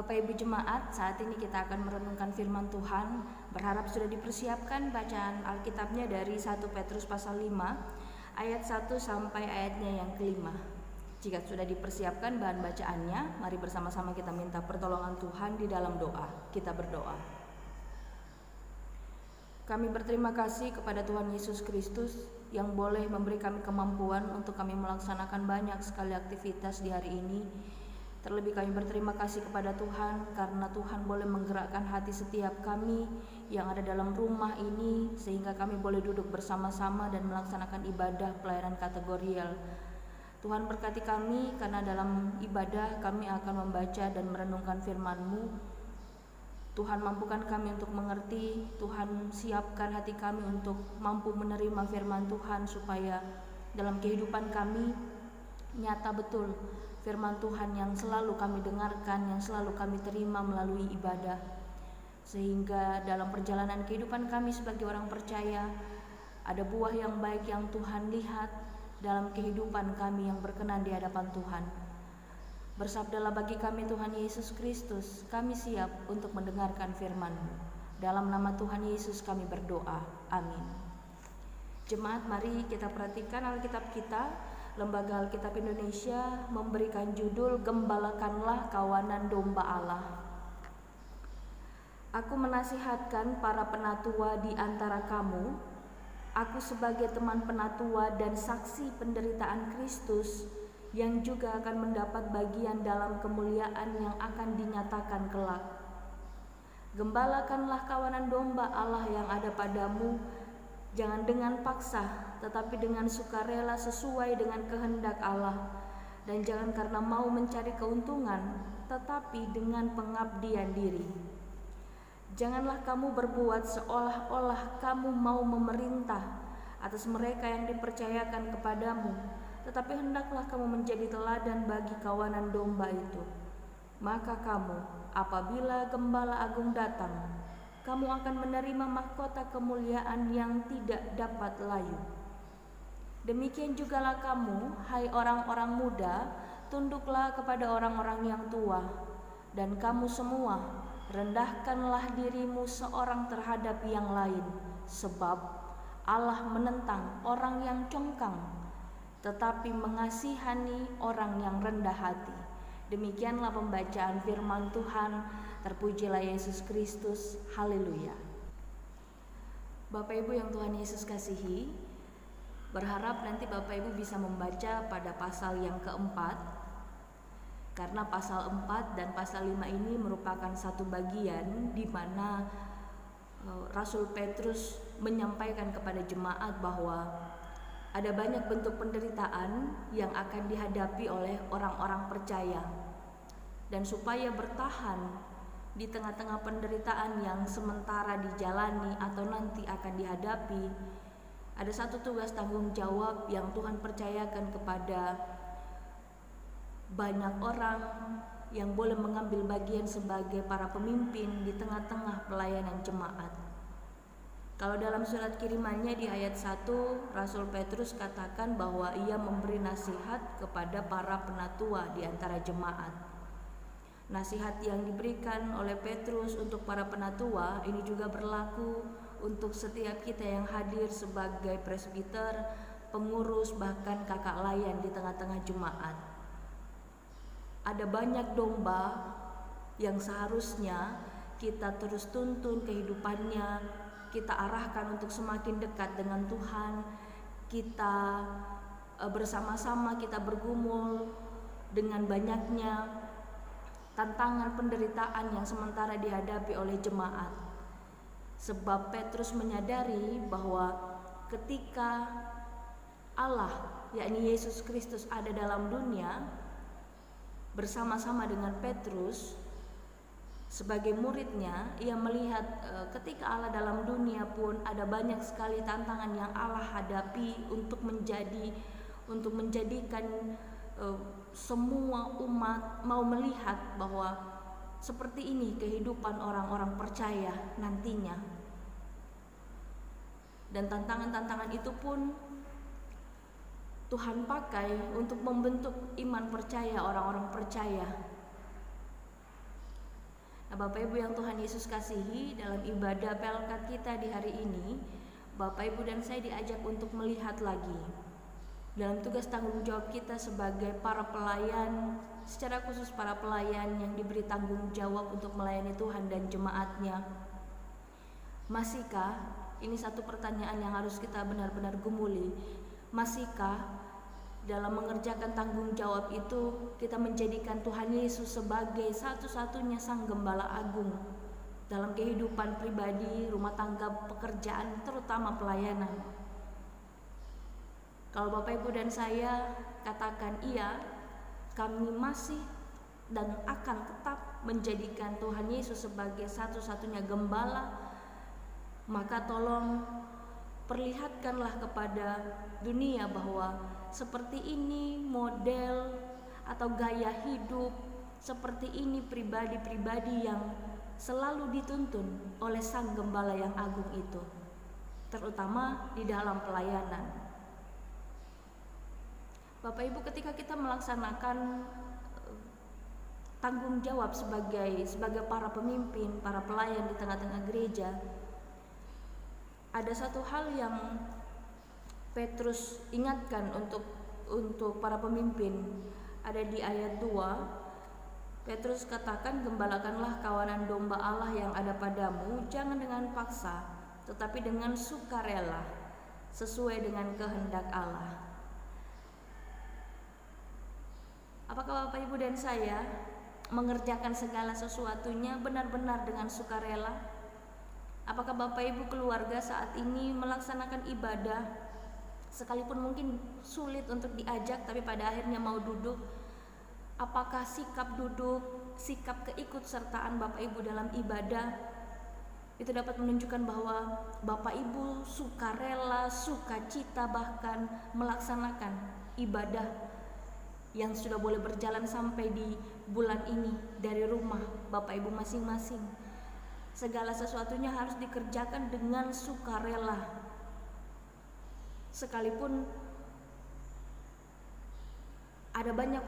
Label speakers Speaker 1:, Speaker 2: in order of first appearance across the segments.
Speaker 1: Bapak Ibu Jemaat, saat ini kita akan merenungkan firman Tuhan. Berharap sudah dipersiapkan bacaan Alkitabnya dari 1 Petrus pasal 5 ayat 1 sampai ayatnya yang kelima. Jika sudah dipersiapkan bahan bacaannya, mari bersama-sama kita minta pertolongan Tuhan di dalam doa. Kita berdoa. Kami berterima kasih kepada Tuhan Yesus Kristus yang boleh memberi kami kemampuan untuk kami melaksanakan banyak sekali aktivitas di hari ini. Terlebih kami berterima kasih kepada Tuhan karena Tuhan boleh menggerakkan hati setiap kami yang ada dalam rumah ini sehingga kami boleh duduk bersama-sama dan melaksanakan ibadah pelayanan kategorial. Tuhan berkati kami karena dalam ibadah kami akan membaca dan merenungkan firman-Mu. Tuhan mampukan kami untuk mengerti, Tuhan siapkan hati kami untuk mampu menerima firman Tuhan supaya dalam kehidupan kami nyata betul firman Tuhan yang selalu kami dengarkan, yang selalu kami terima melalui ibadah. Sehingga dalam perjalanan kehidupan kami sebagai orang percaya, ada buah yang baik yang Tuhan lihat dalam kehidupan kami yang berkenan di hadapan Tuhan. Bersabdalah bagi kami Tuhan Yesus Kristus, kami siap untuk mendengarkan firman-Mu. Dalam nama Tuhan Yesus kami berdoa, amin. Jemaat, mari kita perhatikan Alkitab kita. Lembaga Alkitab Indonesia memberikan judul Gembalakanlah Kawanan Domba Allah. Aku menasihatkan para penatua di antara kamu, aku sebagai teman penatua dan saksi penderitaan Kristus yang juga akan mendapat bagian dalam kemuliaan yang akan dinyatakan kelak. Gembalakanlah kawanan domba Allah yang ada padamu, jangan dengan paksa, tetapi dengan sukarela sesuai dengan kehendak Allah, dan jangan karena mau mencari keuntungan, tetapi dengan pengabdian diri. Janganlah kamu berbuat seolah-olah kamu mau memerintah atas mereka yang dipercayakan kepadamu, tetapi hendaklah kamu menjadi teladan bagi kawanan domba itu. Maka kamu, apabila Gembala Agung datang, kamu akan menerima mahkota kemuliaan yang tidak dapat layu. Demikian jugalah kamu, hai orang-orang muda, tunduklah kepada orang-orang yang tua. Dan kamu semua, rendahkanlah dirimu seorang terhadap yang lain, sebab Allah menentang orang yang congkang, tetapi mengasihani orang yang rendah hati. Demikianlah pembacaan firman Tuhan. Terpujilah Yesus Kristus. Haleluya. Bapak Ibu yang Tuhan Yesus kasihi, berharap nanti Bapak Ibu bisa membaca pada pasal yang keempat, karena pasal 4 dan pasal 5 ini merupakan satu bagian di mana Rasul Petrus menyampaikan kepada jemaat bahwa ada banyak bentuk penderitaan yang akan dihadapi oleh orang-orang percaya. Dan supaya bertahan di tengah-tengah penderitaan yang sementara dijalani atau nanti akan dihadapi, ada satu tugas tanggung jawab yang Tuhan percayakan kepada banyak orang yang boleh mengambil bagian sebagai para pemimpin di tengah-tengah pelayanan jemaat. Kalau dalam surat kirimannya di ayat 1, Rasul Petrus katakan bahwa ia memberi nasihat kepada para penatua di antara jemaat. Nasihat yang diberikan oleh Petrus untuk para penatua ini juga berlaku untuk setiap kita yang hadir sebagai presbiter, pengurus, bahkan kakak layan di tengah-tengah jemaat. Ada banyak domba yang seharusnya kita terus tuntun kehidupannya, kita arahkan untuk semakin dekat dengan Tuhan, kita bersama-sama kita bergumul dengan banyaknya tantangan penderitaan yang sementara dihadapi oleh jemaat. Sebab Petrus menyadari bahwa ketika Allah, yakni Yesus Kristus ada dalam dunia bersama-sama dengan Petrus sebagai muridnya, ia melihat ketika Allah dalam dunia pun ada banyak sekali tantangan yang Allah hadapi untuk menjadikan semua umat mau melihat bahwa seperti ini kehidupan orang-orang percaya nantinya. Dan tantangan-tantangan itu pun Tuhan pakai untuk membentuk iman percaya orang-orang percaya. Bapak Ibu yang Tuhan Yesus kasihi, dalam ibadah pelkat kita di hari ini, Bapak Ibu dan saya diajak untuk melihat lagi dalam tugas tanggung jawab kita sebagai para pelayan, secara khusus para pelayan yang diberi tanggung jawab untuk melayani Tuhan dan jemaatnya. Masihkah, ini satu pertanyaan yang harus kita benar-benar gumuli, masihkah dalam mengerjakan tanggung jawab itu kita menjadikan Tuhan Yesus sebagai satu-satunya Sang Gembala Agung dalam kehidupan pribadi, rumah tangga, pekerjaan, terutama pelayanan? Kalau Bapak Ibu dan saya katakan iya, kami masih dan akan tetap menjadikan Tuhan Yesus sebagai satu-satunya gembala, maka tolong perlihatkanlah kepada dunia bahwa seperti ini model atau gaya hidup, seperti ini pribadi-pribadi yang selalu dituntun oleh Sang Gembala yang agung itu, terutama di dalam pelayanan. Bapak Ibu, ketika kita melaksanakan tanggung jawab sebagai para pemimpin, para pelayan di tengah-tengah gereja, ada satu hal yang Petrus ingatkan untuk para pemimpin. Ada di ayat 2, Petrus katakan, gembalakanlah kawanan domba Allah yang ada padamu, jangan dengan paksa, tetapi dengan sukarela, sesuai dengan kehendak Allah. Apakah Bapak Ibu dan saya mengerjakan segala sesuatunya benar-benar dengan sukarela? Apakah Bapak Ibu keluarga saat ini melaksanakan ibadah, sekalipun mungkin sulit untuk diajak tapi pada akhirnya mau duduk? Apakah sikap duduk, sikap keikutsertaan Bapak Ibu dalam ibadah itu dapat menunjukkan bahwa Bapak Ibu sukarela, sukacita bahkan melaksanakan ibadah yang sudah boleh berjalan sampai di bulan ini dari rumah Bapak Ibu masing-masing? Segala sesuatunya harus dikerjakan dengan sukarela. Sekalipun ada banyak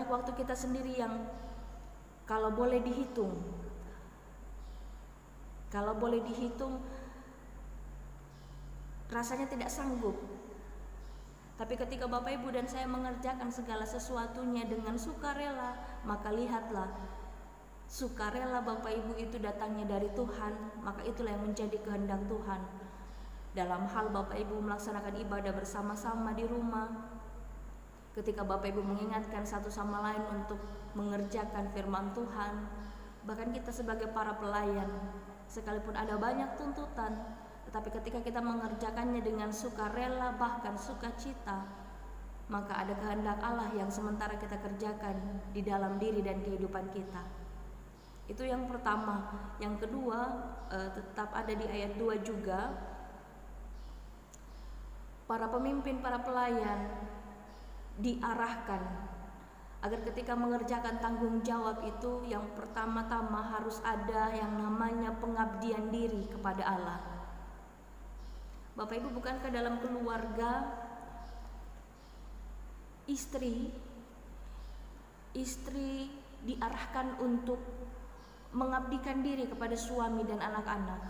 Speaker 1: waktu kita sendiri yang kalau boleh dihitung rasanya tidak sanggup. Tapi ketika Bapak Ibu dan saya mengerjakan segala sesuatunya dengan sukarela, maka lihatlah, sukarela Bapak Ibu itu datangnya dari Tuhan, maka itulah yang menjadi kehendak Tuhan. Dalam hal Bapak Ibu melaksanakan ibadah bersama-sama di rumah, ketika Bapak Ibu mengingatkan satu sama lain untuk mengerjakan firman Tuhan, bahkan kita sebagai para pelayan, sekalipun ada banyak tuntutan, tetapi ketika kita mengerjakannya dengan sukarela bahkan sukacita, maka ada kehendak Allah yang sementara kita kerjakan di dalam diri dan kehidupan kita. Itu yang pertama. Yang kedua, tetap ada di ayat 2 juga, para pemimpin, para pelayan diarahkan agar ketika mengerjakan tanggung jawab itu, yang pertama-tama harus ada yang namanya pengabdian diri kepada Allah. Bapak Ibu, bukankah dalam keluarga istri diarahkan untuk mengabdikan diri kepada suami dan anak-anak,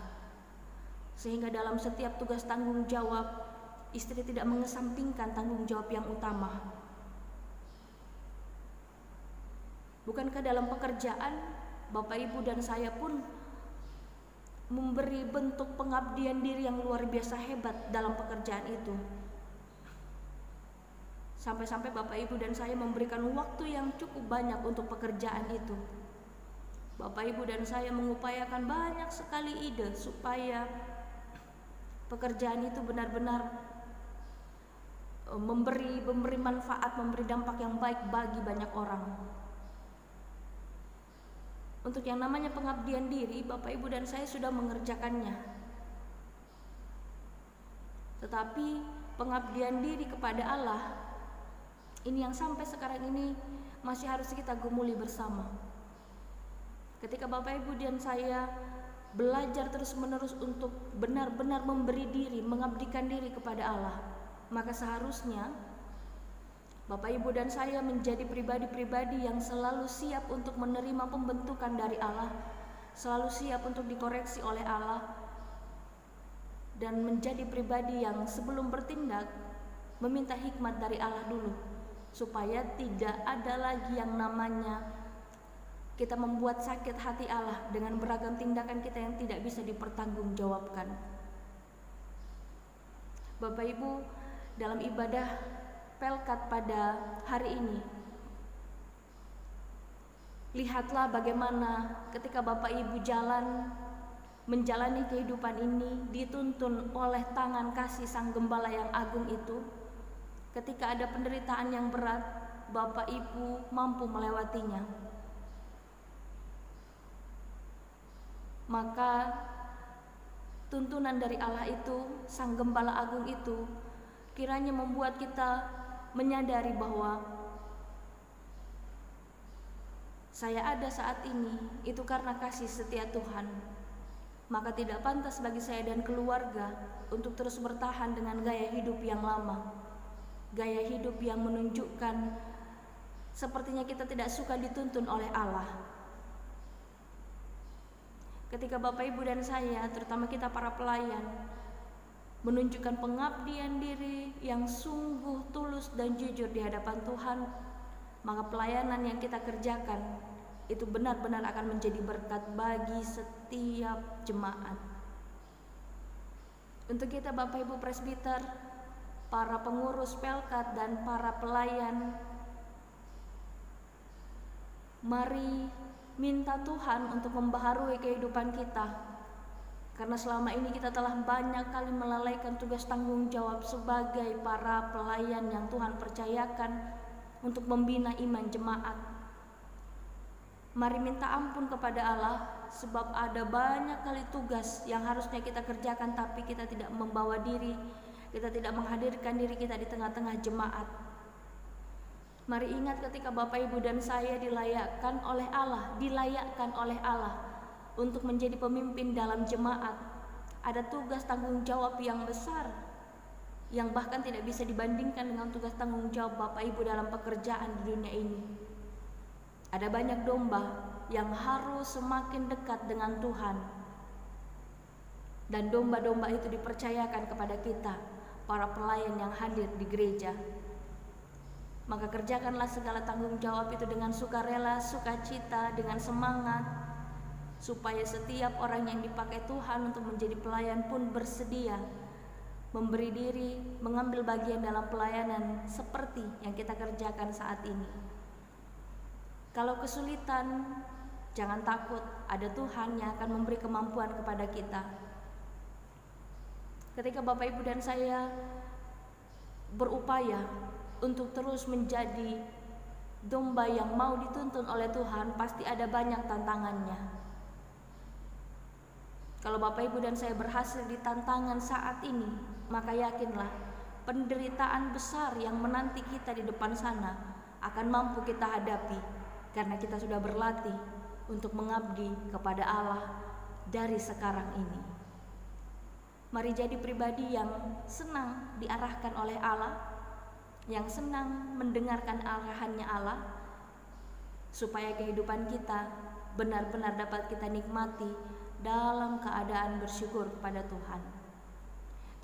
Speaker 1: sehingga dalam setiap tugas tanggung jawab istri tidak mengesampingkan tanggung jawab yang utama? Bukankah dalam pekerjaan Bapak Ibu dan saya pun memberi bentuk pengabdian diri yang luar biasa hebat dalam pekerjaan itu? Sampai-sampai Bapak Ibu dan saya memberikan waktu yang cukup banyak untuk pekerjaan itu. Bapak Ibu dan saya mengupayakan banyak sekali ide supaya pekerjaan itu benar-benar memberi manfaat, memberi dampak yang baik bagi banyak orang. Untuk yang namanya pengabdian diri, Bapak Ibu dan saya sudah mengerjakannya. Tetapi pengabdian diri kepada Allah, ini yang sampai sekarang ini masih harus kita gumuli bersama. Ketika Bapak Ibu dan saya belajar terus-menerus untuk benar-benar memberi diri, mengabdikan diri kepada Allah, maka seharusnya Bapak, Ibu, dan saya menjadi pribadi-pribadi yang selalu siap untuk menerima pembentukan dari Allah, selalu siap untuk dikoreksi oleh Allah, dan menjadi pribadi yang sebelum bertindak meminta hikmat dari Allah dulu, supaya tidak ada lagi yang namanya kita membuat sakit hati Allah dengan beragam tindakan kita yang tidak bisa dipertanggungjawabkan. Bapak, Ibu, dalam ibadah Pelkat pada hari ini, lihatlah bagaimana ketika Bapak Ibu menjalani kehidupan ini dituntun oleh tangan kasih Sang Gembala yang agung itu. Ketika ada penderitaan yang berat, Bapak Ibu mampu melewatinya. Maka tuntunan dari Allah itu, Sang Gembala agung itu, kiranya membuat kita menyadari bahwa saya ada saat ini itu karena kasih setia Tuhan. Maka tidak pantas bagi saya dan keluarga untuk terus bertahan dengan gaya hidup yang lama, gaya hidup yang menunjukkan sepertinya kita tidak suka dituntun oleh Allah. Ketika Bapak, Ibu, dan saya, terutama kita para pelayan, menunjukkan pengabdian diri yang sungguh tulus dan jujur di hadapan Tuhan, maka pelayanan yang kita kerjakan itu benar-benar akan menjadi berkat bagi setiap jemaat. Untuk kita Bapak, Ibu presbiter, para pengurus Pelkat, dan para pelayan, mari minta Tuhan untuk membaharui kehidupan kita. Karena selama ini kita telah banyak kali melalaikan tugas tanggung jawab sebagai para pelayan yang Tuhan percayakan untuk membina iman jemaat. Mari minta ampun kepada Allah, sebab ada banyak kali tugas yang harusnya kita kerjakan tapi kita tidak membawa diri, kita tidak menghadirkan diri kita di tengah-tengah jemaat. Mari ingat ketika Bapak, Ibu, dan saya dilayakkan oleh Allah untuk menjadi pemimpin dalam jemaat. Ada tugas tanggung jawab yang besar, yang bahkan tidak bisa dibandingkan dengan tugas tanggung jawab Bapak, Ibu dalam pekerjaan di dunia ini. Ada banyak domba yang harus semakin dekat dengan Tuhan, dan domba-domba itu dipercayakan kepada kita, para pelayan yang hadir di gereja. Maka kerjakanlah segala tanggung jawab itu dengan sukarela, sukacita, dengan semangat, supaya setiap orang yang dipakai Tuhan untuk menjadi pelayan pun bersedia memberi diri, mengambil bagian dalam pelayanan seperti yang kita kerjakan saat ini. Kalau kesulitan, jangan takut, ada Tuhan yang akan memberi kemampuan kepada kita. Ketika Bapak, Ibu, dan saya berupaya untuk terus menjadi domba yang mau dituntun oleh Tuhan, pasti ada banyak tantangannya. Kalau Bapak, Ibu, dan saya berhasil di tantangan saat ini, maka yakinlah penderitaan besar yang menanti kita di depan sana akan mampu kita hadapi, karena kita sudah berlatih untuk mengabdi kepada Allah dari sekarang ini. Mari jadi pribadi yang senang diarahkan oleh Allah, yang senang mendengarkan arahannya Allah, supaya kehidupan kita benar-benar dapat kita nikmati dalam keadaan bersyukur kepada Tuhan.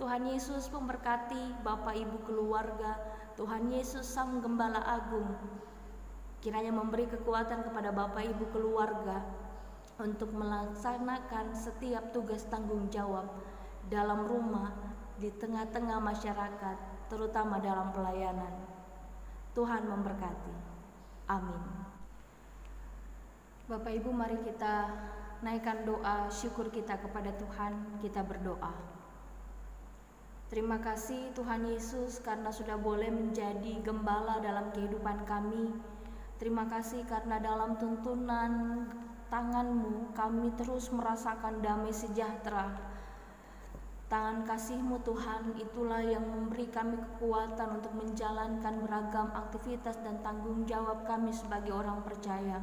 Speaker 1: Tuhan Yesus memberkati Bapak, Ibu, keluarga. Tuhan Yesus Sang Gembala Agung kiranya memberi kekuatan kepada Bapak, Ibu, keluarga untuk melaksanakan setiap tugas tanggung jawab dalam rumah, di tengah-tengah masyarakat, terutama dalam pelayanan. Tuhan memberkati. Amin. Bapak, Ibu, mari kita naikkan doa syukur kita kepada Tuhan. Kita berdoa. Terima kasih Tuhan Yesus karena sudah boleh menjadi gembala dalam kehidupan kami. Terima kasih karena dalam tuntunan tangan-Mu kami terus merasakan damai sejahtera. Tangan kasih-Mu Tuhan itulah yang memberi kami kekuatan untuk menjalankan beragam aktivitas dan tanggung jawab kami sebagai orang percaya.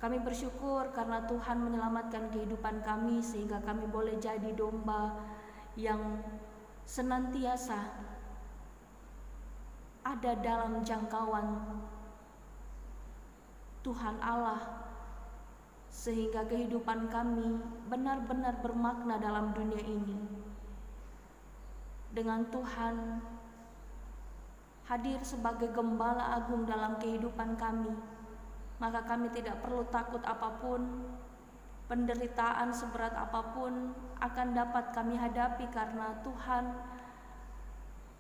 Speaker 1: Kami bersyukur karena Tuhan menyelamatkan kehidupan kami sehingga kami boleh jadi domba yang senantiasa ada dalam jangkauan Tuhan Allah, sehingga kehidupan kami benar-benar bermakna dalam dunia ini. Dengan Tuhan hadir sebagai gembala agung dalam kehidupan kami, maka kami tidak perlu takut apapun. Penderitaan seberat apapun akan dapat kami hadapi karena Tuhan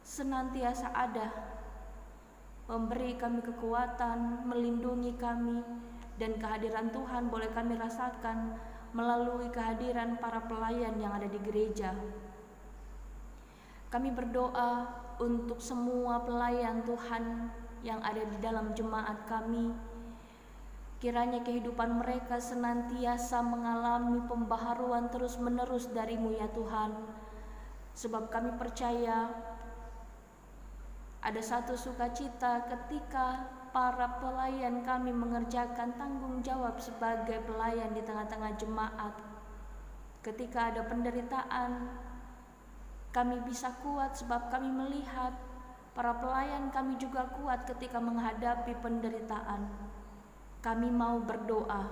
Speaker 1: senantiasa ada, memberi kami kekuatan, melindungi kami, dan kehadiran Tuhan boleh kami rasakan melalui kehadiran para pelayan yang ada di gereja. Kami berdoa untuk semua pelayan Tuhan yang ada di dalam jemaat kami. Kiranya kehidupan mereka senantiasa mengalami pembaharuan terus-menerus dari-Mu ya Tuhan. Sebab kami percaya ada satu sukacita ketika para pelayan kami mengerjakan tanggung jawab sebagai pelayan di tengah-tengah jemaat. Ketika ada penderitaan, kami bisa kuat sebab kami melihat para pelayan kami juga kuat ketika menghadapi penderitaan. Kami mau berdoa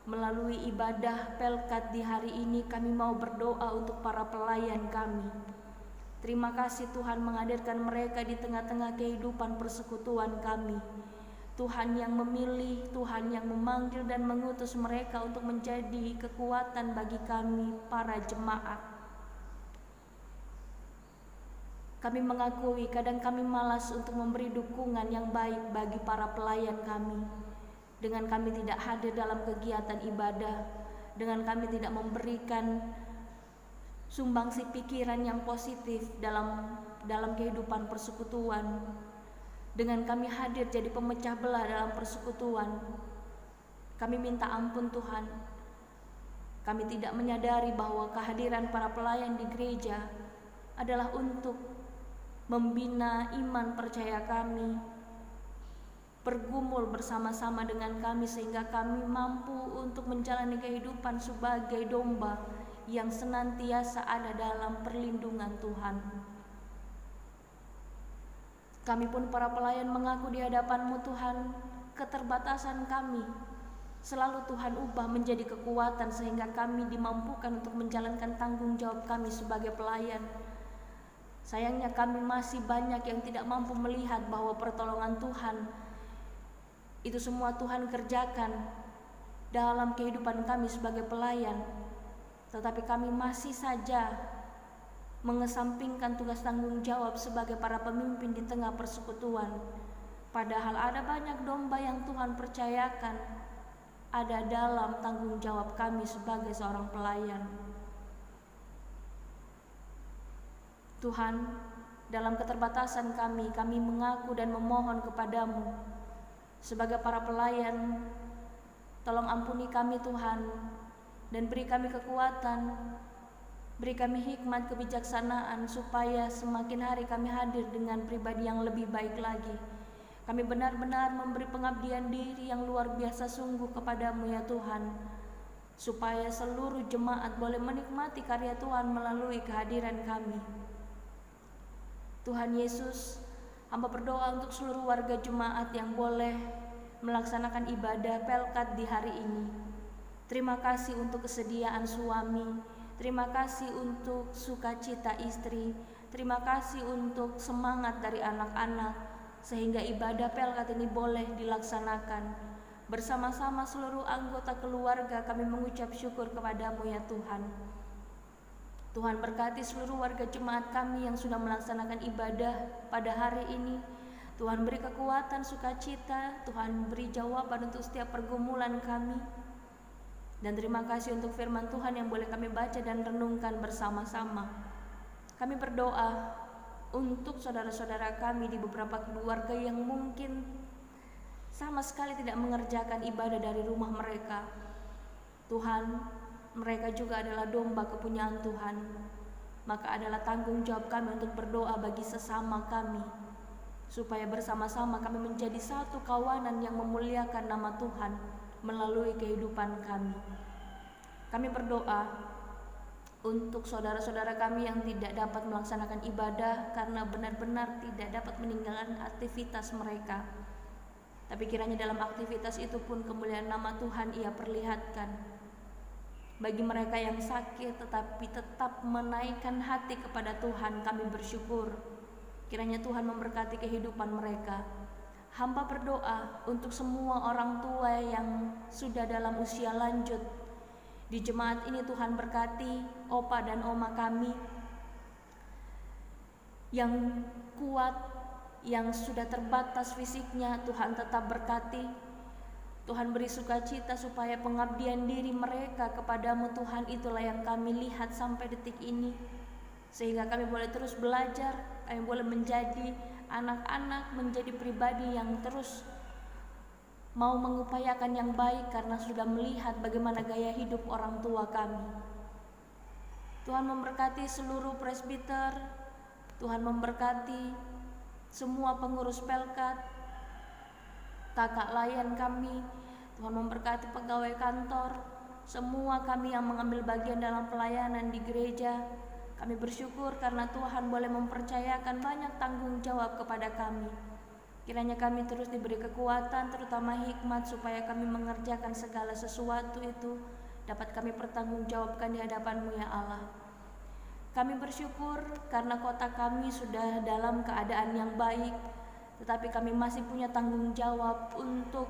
Speaker 1: melalui ibadah Pelkat di hari ini. Kami mau berdoa untuk para pelayan kami. Terima kasih Tuhan menghadirkan mereka di tengah-tengah kehidupan persekutuan kami. Tuhan yang memilih, Tuhan yang memanggil dan mengutus mereka untuk menjadi kekuatan bagi kami para jemaat. Kami mengakui kadang kami malas untuk memberi dukungan yang baik bagi para pelayan kami. Dengan kami tidak hadir dalam kegiatan ibadah, dengan kami tidak memberikan sumbangsi pikiran yang positif dalam kehidupan persekutuan, dengan kami hadir jadi pemecah belah dalam persekutuan. Kami minta ampun Tuhan. Kami tidak menyadari bahwa kehadiran para pelayan di gereja adalah untuk membina iman percaya kami, bergumul bersama-sama dengan kami sehingga kami mampu untuk menjalani kehidupan sebagai domba yang senantiasa ada dalam perlindungan Tuhan. Kami pun para pelayan mengaku di hadapan-Mu Tuhan, keterbatasan kami selalu Tuhan ubah menjadi kekuatan sehingga kami dimampukan untuk menjalankan tanggung jawab kami sebagai pelayan. Sayangnya kami masih banyak yang tidak mampu melihat bahwa pertolongan Tuhan itu semua Tuhan kerjakan dalam kehidupan kami sebagai pelayan. Tetapi kami masih saja mengesampingkan tugas tanggung jawab sebagai para pemimpin di tengah persekutuan. Padahal ada banyak domba yang Tuhan percayakan ada dalam tanggung jawab kami sebagai seorang pelayan. Tuhan, dalam keterbatasan kami mengaku dan memohon kepadamu. Sebagai para pelayan, tolong ampuni kami Tuhan, dan beri kami kekuatan, beri kami hikmat kebijaksanaan, supaya semakin hari kami hadir dengan pribadi yang lebih baik lagi. Kami benar-benar memberi pengabdian diri yang luar biasa sungguh kepadamu ya Tuhan, supaya seluruh jemaat boleh menikmati karya Tuhan melalui kehadiran kami. Tuhan Yesus, hamba berdoa untuk seluruh warga jemaat yang boleh melaksanakan ibadah Pelkat di hari ini. Terima kasih untuk kesediaan suami, terima kasih untuk sukacita istri, terima kasih untuk semangat dari anak-anak, sehingga ibadah Pelkat ini boleh dilaksanakan. Bersama-sama seluruh anggota keluarga kami mengucap syukur kepadamu ya Tuhan. Tuhan berkati seluruh warga jemaat kami yang sudah melaksanakan ibadah pada hari ini. Tuhan beri kekuatan, sukacita, Tuhan beri jawaban untuk setiap pergumulan kami. Dan terima kasih untuk firman Tuhan yang boleh kami baca dan renungkan bersama-sama. Kami berdoa untuk saudara-saudara kami di beberapa keluarga yang mungkin sama sekali tidak mengerjakan ibadah dari rumah mereka. Tuhan, mereka juga adalah domba kepunyaan Tuhan. Maka adalah tanggung jawab kami untuk berdoa bagi sesama kami, supaya bersama-sama kami menjadi satu kawanan yang memuliakan nama Tuhan melalui kehidupan kami. Kami berdoa untuk saudara-saudara kami yang tidak dapat melaksanakan ibadah karena benar-benar tidak dapat meninggalkan aktivitas mereka. Tapi kiranya dalam aktivitas itu pun kemuliaan nama Tuhan Ia perlihatkan. Bagi mereka yang sakit tetapi tetap menaikkan hati kepada Tuhan, kami bersyukur. Kiranya Tuhan memberkati kehidupan mereka. Hamba berdoa untuk semua orang tua yang sudah dalam usia lanjut. Di jemaat ini Tuhan berkati opa dan oma kami yang kuat, yang sudah terbatas fisiknya, Tuhan tetap berkati. Tuhan beri sukacita supaya pengabdian diri mereka kepadamu Tuhan, itulah yang kami lihat sampai detik ini. Sehingga kami boleh terus belajar, kami boleh menjadi anak-anak, menjadi pribadi yang terus mau mengupayakan yang baik karena sudah melihat bagaimana gaya hidup orang tua kami. Tuhan memberkati seluruh presbiter, Tuhan memberkati semua pengurus pelkat, kakak layan kami, Tuhan memberkati pegawai kantor, semua kami yang mengambil bagian dalam pelayanan di gereja. Kami bersyukur karena Tuhan boleh mempercayakan banyak tanggung jawab kepada kami. Kiranya kami terus diberi kekuatan, terutama hikmat, supaya kami mengerjakan segala sesuatu itu dapat kami pertanggungjawabkan di hadapan-Mu ya Allah. Kami bersyukur karena kota kami sudah dalam keadaan yang baik, tetapi kami masih punya tanggung jawab untuk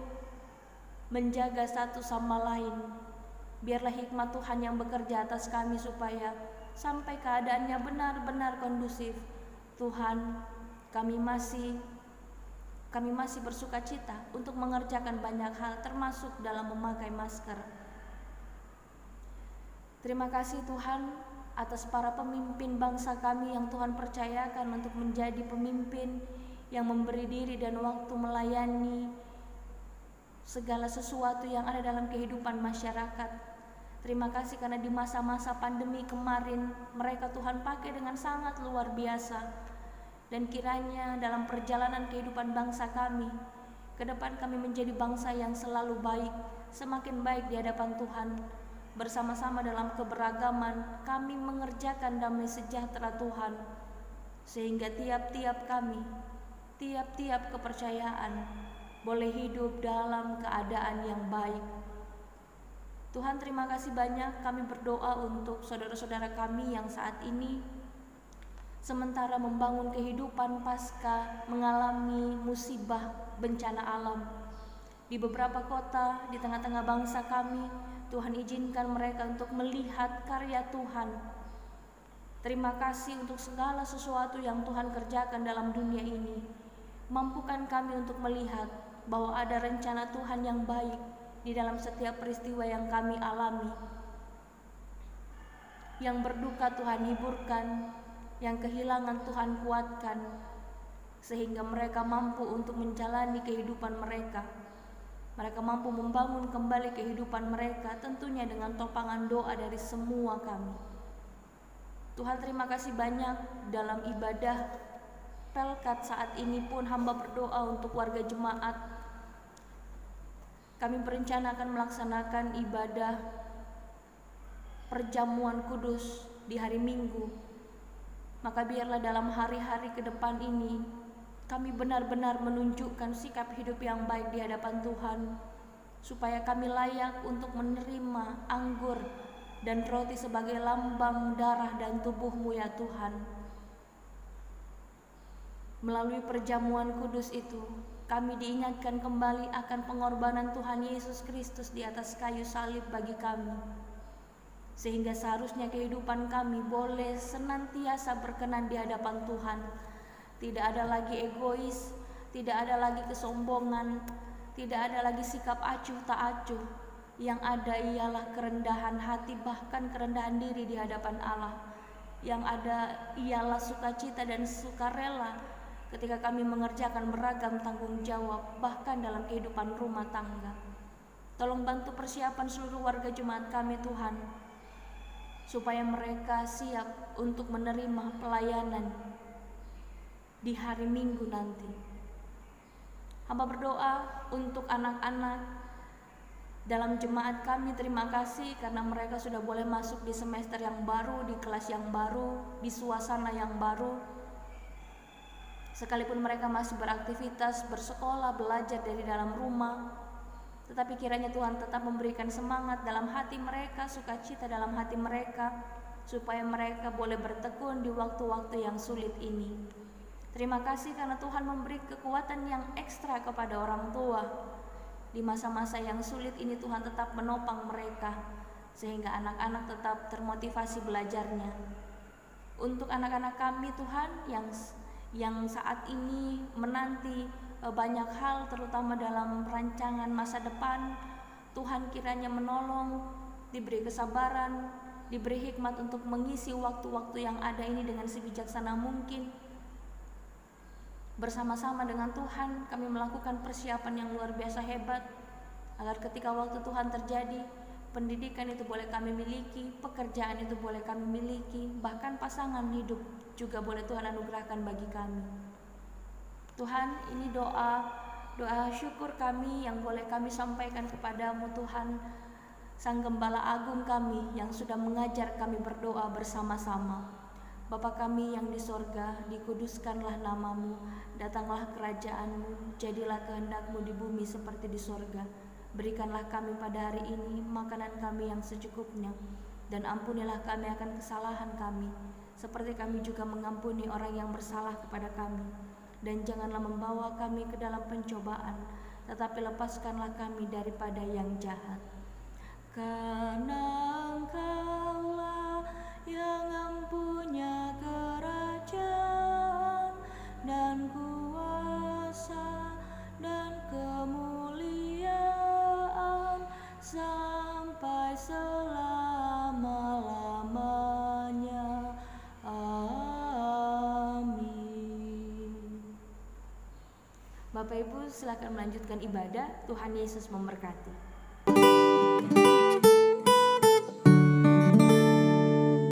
Speaker 1: menjaga satu sama lain. Biarlah hikmat Tuhan yang bekerja atas kami supaya sampai keadaannya benar-benar kondusif. Tuhan, kami masih bersuka cita untuk mengerjakan banyak hal, termasuk dalam memakai masker. Terima kasih Tuhan atas para pemimpin bangsa kami yang Tuhan percayakan untuk menjadi pemimpin yang memberi diri dan waktu melayani segala sesuatu yang ada dalam kehidupan masyarakat. Terima kasih karena di masa-masa pandemi kemarin mereka Tuhan pakai dengan sangat luar biasa. Dan kiranya dalam perjalanan kehidupan bangsa kami, ke depan kami menjadi bangsa yang selalu baik, semakin baik di hadapan Tuhan. Bersama-sama dalam keberagaman, kami mengerjakan damai sejahtera Tuhan, sehingga tiap-tiap kami, tiap-tiap kepercayaan boleh hidup dalam keadaan yang baik. Tuhan, terima kasih banyak. Kami berdoa untuk saudara-saudara kami yang saat ini sementara membangun kehidupan pasca mengalami musibah bencana alam di beberapa kota di tengah-tengah bangsa kami. Tuhan izinkan mereka untuk melihat karya Tuhan. Terima kasih untuk segala sesuatu yang Tuhan kerjakan dalam dunia ini. Mampukan kami untuk melihat bahwa ada rencana Tuhan yang baik di dalam setiap peristiwa yang kami alami. Yang berduka Tuhan hiburkan, yang kehilangan Tuhan kuatkan, sehingga mereka mampu untuk menjalani kehidupan mereka. Mereka mampu membangun kembali kehidupan mereka, tentunya dengan topangan doa dari semua kami. Tuhan, terima kasih banyak dalam ibadah pelkat saat ini pun hamba berdoa untuk warga jemaat. Kami berencana akan melaksanakan ibadah perjamuan kudus di hari Minggu. Maka biarlah dalam hari-hari ke depan ini kami benar-benar menunjukkan sikap hidup yang baik di hadapan Tuhan, supaya kami layak untuk menerima anggur dan roti sebagai lambang darah dan tubuh-Mu ya Tuhan. Melalui perjamuan kudus itu, kami diingatkan kembali akan pengorbanan Tuhan Yesus Kristus di atas kayu salib bagi kami, sehingga seharusnya kehidupan kami boleh senantiasa berkenan di hadapan Tuhan. Tidak ada lagi egois, tidak ada lagi kesombongan, tidak ada lagi sikap acuh tak acuh. Yang ada ialah kerendahan hati, bahkan kerendahan diri di hadapan Allah. Yang ada ialah sukacita dan sukarela ketika kami mengerjakan beragam tanggung jawab, bahkan dalam kehidupan rumah tangga. Tolong bantu persiapan seluruh warga jemaat kami Tuhan, supaya mereka siap untuk menerima pelayanan di hari Minggu nanti. Hamba berdoa untuk anak-anak Dalam jemaat kami, terima kasih karena mereka sudah boleh masuk di semester yang baru, di kelas yang baru, di suasana yang baru. Sekalipun mereka masih beraktivitas, bersekolah, belajar dari dalam rumah, tetapi kiranya Tuhan tetap memberikan semangat dalam hati mereka, sukacita dalam hati mereka, supaya mereka boleh bertekun di waktu-waktu yang sulit ini. Terima kasih karena Tuhan memberi kekuatan yang ekstra kepada orang tua. Di masa-masa yang sulit ini Tuhan tetap menopang mereka, sehingga anak-anak tetap termotivasi belajarnya. Untuk anak-anak kami Tuhan yang saat ini menanti banyak hal, terutama dalam rancangan masa depan, Tuhan kiranya menolong, diberi kesabaran, diberi hikmat untuk mengisi waktu-waktu yang ada ini dengan sebijaksana mungkin. Bersama-sama dengan Tuhan kami melakukan persiapan yang luar biasa hebat, agar ketika waktu Tuhan terjadi, pendidikan itu boleh kami miliki, pekerjaan itu boleh kami miliki, bahkan pasangan hidup juga boleh Tuhan anugerahkan bagi kami. Tuhan, ini doa syukur kami yang boleh kami sampaikan kepadamu Tuhan, Sang Gembala Agung kami yang sudah mengajar kami berdoa bersama-sama. Bapa kami yang di sorga, dikuduskanlah namamu, datanglah kerajaanmu, jadilah kehendakmu di bumi seperti di sorga. Berikanlah kami pada hari ini makanan kami yang secukupnya, dan ampunilah kami akan kesalahan kami, seperti kami juga mengampuni orang yang bersalah kepada kami. Dan janganlah membawa kami ke dalam pencobaan, tetapi lepaskanlah kami daripada yang jahat. Karena Engkaulah yang empunya kerajaan dan kuasa dan kemuliaan sampai selama-lamanya. Amin. Bapak Ibu silakan melanjutkan ibadah. Tuhan Yesus memberkati.